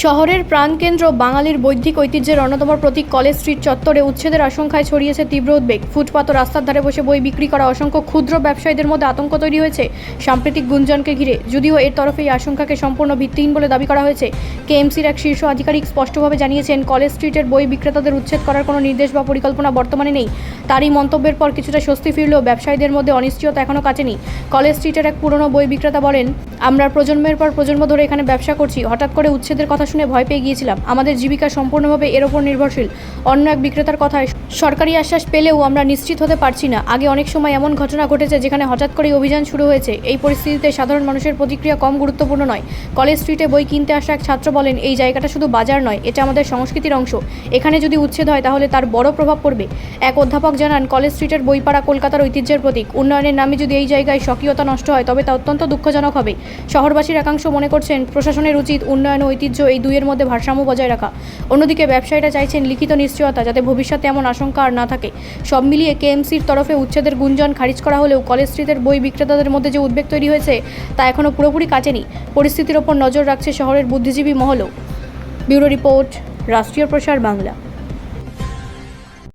শহরের প্রাণকেন্দ্র বাঙালির বৈদিক ঐতিহ্যের অন্যতম প্রতীক কলেজ স্ট্রিট চত্বরে উচ্ছেদের আশঙ্কায় ছড়িয়েছে তীব্র উদ্বেগ। ফুটপাত ও রাস্তার ধারে বসে বই বিক্রি করা অসংখ্য ক্ষুদ্র ব্যবসায়ীদের মধ্যে আতঙ্ক তৈরি হয়েছে সাম্প্রতিক গুঞ্জনকে ঘিরে। যদিও এর তরফে এই আশঙ্কাকে সম্পূর্ণ ভিত্তিহীন বলে দাবি করা হয়েছে। কেএমসির এক শীর্ষ আধিকারিক স্পষ্টভাবে জানিয়েছেন, কলেজ স্ট্রিটের বই বিক্রেতাদের উচ্ছেদ করার কোনো নির্দেশ বা পরিকল্পনা বর্তমানে নেই। তারই মন্তব্যের পর কিছুটা স্বস্তি ফিরলেও ব্যবসায়ীদের মধ্যে অনিশ্চয়তা এখনও কাটেনি। কলেজ স্ট্রিটের এক পুরনো বই বিক্রেতা বলেন, আমরা প্রজন্মের পর প্রজন্ম ধরে এখানে ব্যবসা করছি। হঠাৎ করে উচ্ছেদের কথা শুনে ভয় পেয়ে গিয়েছিলাম। আমাদের জীবিকা সম্পূর্ণভাবে এর ওপর নির্ভরশীল। অন্য এক বিক্রেতার কথায়, সরকারি আশ্বাস পেলেও আমরা নিশ্চিত হতে পারছি না। আগে অনেক সময় এমন ঘটনা ঘটেছে যেখানে হঠাৎ করেই অভিযান শুরু হয়েছে। এই পরিস্থিতিতে সাধারণ মানুষের প্রতিক্রিয়া কম গুরুত্বপূর্ণ নয়। কলেজ স্ট্রিটে বই কিনতে আসা এক ছাত্র বলেন, এই জায়গাটা শুধু বাজার নয়, এটা আমাদের সংস্কৃতির অংশ। এখানে যদি উচ্ছেদ হয় তাহলে তার বড় প্রভাব পড়বে। এক অধ্যাপক জানান, কলেজ স্ট্রিটের বইপাড়া কলকাতার ঐতিহ্যের প্রতীক। উন্নয়নের নামে যদি এই জায়গায় স্বকীয়তা নষ্ট হয় তবে তা অত্যন্ত দুঃখজনক হবে। শহরবাসীর একাংশ মনে করছেন, প্রশাসনের উচিত উন্নয়ন ও ঐতিহ্য এই দুইয়ের মধ্যে ভারসাম্য বজায় রাখা। অন্যদিকে ব্যবসায়ীরা চাইছেন লিখিত নিশ্চয়তা, যাতে ভবিষ্যতে এমন আশঙ্কা আর না থাকে। সব মিলিয়ে কেএমসির তরফে উচ্ছেদের গুঞ্জন খারিজ করা হলেও কলেজ স্ট্রিটের বই বিক্রেতাদের মধ্যে যে উদ্বেগ তৈরি হয়েছে তা এখনও পুরোপুরি কাটেনি। পরিস্থিতির ওপর নজর রাখছে শহরের বুদ্ধিজীবী মহলও। ব্যুরো রিপোর্ট, রাষ্ট্রীয় প্রসার বাংলা।